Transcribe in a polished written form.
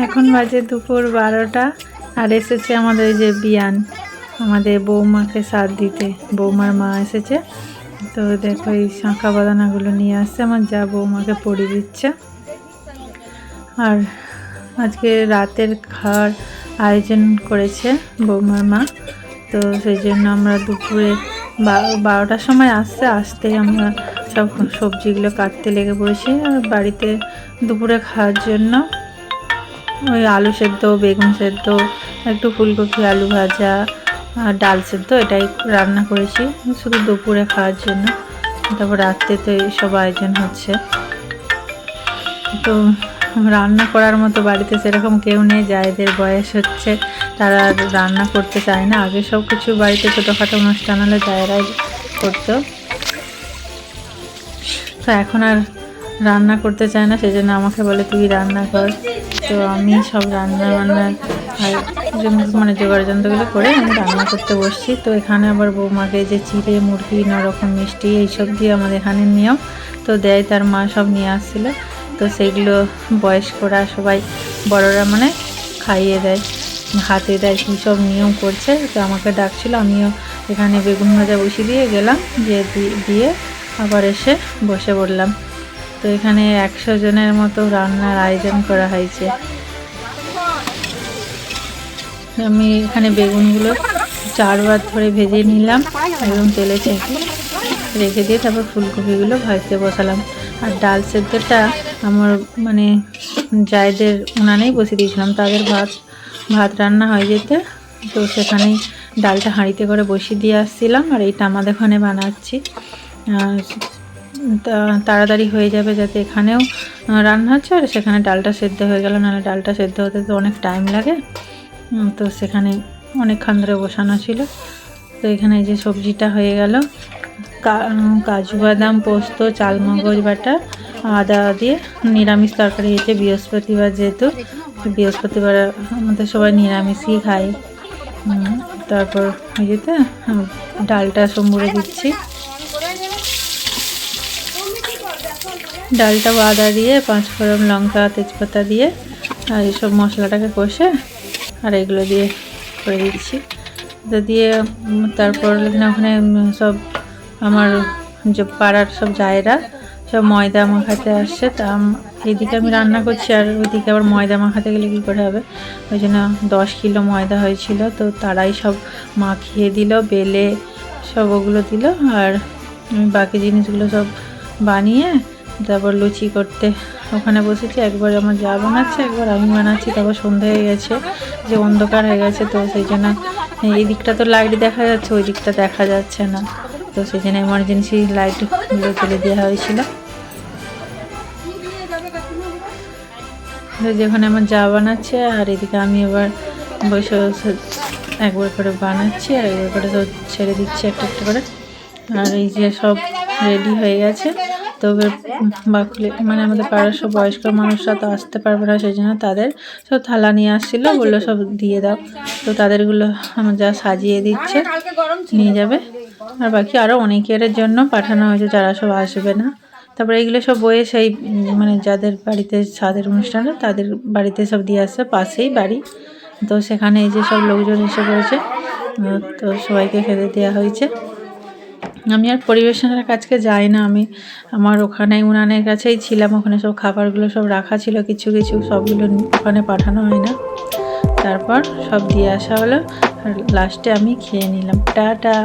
এখন বাজে দুপুর 12টা আর এসেছে আমাদের এই যে বিয়ান, আমাদের বৌমাকে সাথ দিতে। বৌমার মা এসেছে, তো দেখো এই শাঁখা বাঁধানাগুলো নিয়ে আসছে, আমার যা বৌমাকে পরিয়ে দিচ্ছে। আর আজকে রাতের খাওয়ার আয়োজন করেছে বৌমার মা, তো সেই জন্য আমরা দুপুরে 12টার সময় আসতেই আমরা সব সবজিগুলো কাটতে লেগে পড়েছি। আর বাড়িতে দুপুরে খাওয়ার জন্য ওই আলু সেদ্ধ, বেগুন সেদ্ধ, একটু ফুলকপি আলু ভাজা আর ডাল সেদ্ধ এটাই রান্না করেছি শুধু দুপুরে খাওয়ার জন্য। তারপর রাত্রে তো এইসব আয়োজন হচ্ছে। তো রান্না করার মতো বাড়িতে সেরকম কেউ নেই, যাদের বয়স হচ্ছে তারা রান্না করতে চায় না। আগে সব কিছু বাড়িতে ছোটোখাটো অনুষ্ঠান হলে জায়গায় করতো, তো এখন আর রান্না করতে চায় না, সেই জন্য আমাকে বলে তুই রান্না কর। তো আমি সব রান্না মানে জোগাড় যন্ত্রগুলো করে আমি রান্না করতে বসছি। তো এখানে আবার বৌমাকে যে চিড়ে, মুরগি, নানারকম মিষ্টি এইসব দিয়ে আমাদের এখানে নিয়ম তো দেয়, তার মা সব নিয়ে আসছিলো। তো সেইগুলো বয়স্করা সবাই বড়রা মানে খাইয়ে দেয়, হাতে দেয়, কী সব নিয়ম করছে। তো আমাকে ডাকছিল, আমিও এখানে বেগুন ভাজা বসিয়ে দিয়ে গেলাম, দিয়ে আবার এসে বসে পড়লাম। তো এখানে 100 জনের মতো রান্নার আয়োজন করা হয়েছে। আমি এখানে বেগুনগুলো 4 বার ধরে ভেজে নিলাম এবং তেলে ছেঁকে রেখে দিয়ে তারপর ফুলকপিগুলো ভাজতে বসালাম। আর ডাল সেদ্ধটা আমার মানে যাদের উনানেই বসিয়ে দিয়েছিলাম, তাদের ভাত রান্না হয়ে যেতে, তো সেখানেই ডালটা হাঁড়িতে করে বসিয়ে দিয়ে আসছিলাম। আর এইটা আমাদের ওখানে বানাচ্ছি, তাড়াতাড়ি হয়ে যাবে, যাতে এখানেও রান্না হচ্ছে আর সেখানে ডালটা সেদ্ধ হয়ে গেল, নাহলে ডালটা সেদ্ধ হতে তো অনেক টাইম লাগে। তো সেখানে অনেকক্ষণ ধরে বসানো ছিল। তো এখানে যে সবজিটা হয়ে গেল, কাজু বাদাম, পোস্ত, চালমগজ বাটা, আদা দিয়ে নিরামিষ তরকারি হয়েছে। বৃহস্পতিবার যেহেতু, বৃহস্পতিবার আমাদের সবাই নিরামিষই খায়। তারপর ওই যেতে ডালটা সম্বরে দিচ্ছি, ডালটা আদা দিয়ে 5 ফোড়ন, লঙ্কা, তেজপাতা দিয়ে আর এইসব মশলাটাকে কষে আর এগুলো দিয়ে করে দিচ্ছি। তো দিয়ে তারপর ওখানে সব আমার যে পাড়ার সব জায়েরা সব ময়দা মাখাতে আসছে। তা এইদিকে আমি রান্না করছি আর ওইদিকে আবার ময়দা মাখাতে গেলে কী করে হবে, ওই জন্য 10 কিলো ময়দা হয়েছিল। তো তারাই সব মাখিয়ে দিল, বেলে সব ওগুলো দিল, আর আমি বাকি জিনিসগুলো সব বানিয়ে তারপর লুচি করতে ওখানে বসেছি। একবার আমার যা বানাচ্ছে, একবার আমি বানাচ্ছি। তারপর সন্ধ্যা হয়ে গেছে, যে অন্ধকার হয়ে গেছে, তো সেই জন্য এই দিকটা তো লাইট দেখা যাচ্ছে, ওই দিকটা দেখা যাচ্ছে না, তো সেই জন্য এমার্জেন্সি লাইটগুলো জ্বেলে দেওয়া হয়েছিল। যেখানে আমার যা বানাচ্ছে আর এদিকে আমি এবার বসে বসে একবার করে বানাচ্ছি আর একবার করে তো ছেড়ে দিচ্ছি একটা একটা করে। আর এই যে সব রেডি হয়ে গেছে। তবে বাকুলে মানে আমাদের পাড়ার সব বয়স্ক মানুষরা তো আসতে পারবে না, সেই জন্য তাদের সব থালা নিয়ে আসছিলো, বললো সব দিয়ে দাও। তো তাদেরগুলো আমার যা সাজিয়ে দিচ্ছে, নিয়ে যাবে। আর বাকি আরও অনেকের জন্য পাঠানো হয়েছে যারা সব আসবে না। তারপরে এইগুলো সব বয়ে সেই মানে যাদের বাড়িতে ছাদের অনুষ্ঠান তাদের বাড়িতে সব দিয়ে আসছে, পাশেই বাড়ি। তো সেখানে এই যে সব লোকজন এসে পড়েছে, তো সবাইকে খেতে দেওয়া হয়েছে। আমি আর পরিবেশনের কাছকে যাই না, আমি আমার ওখানে উনানের কাছেই ছিলাম, ওখানে সব খাবারগুলো সব রাখা ছিল, কিছু কিছু সবগুলো ওখানে পাঠানো হয় না। তারপর সব দিয়ে আসা হলো আর লাস্টে আমি খেয়ে নিলাম। টাটা।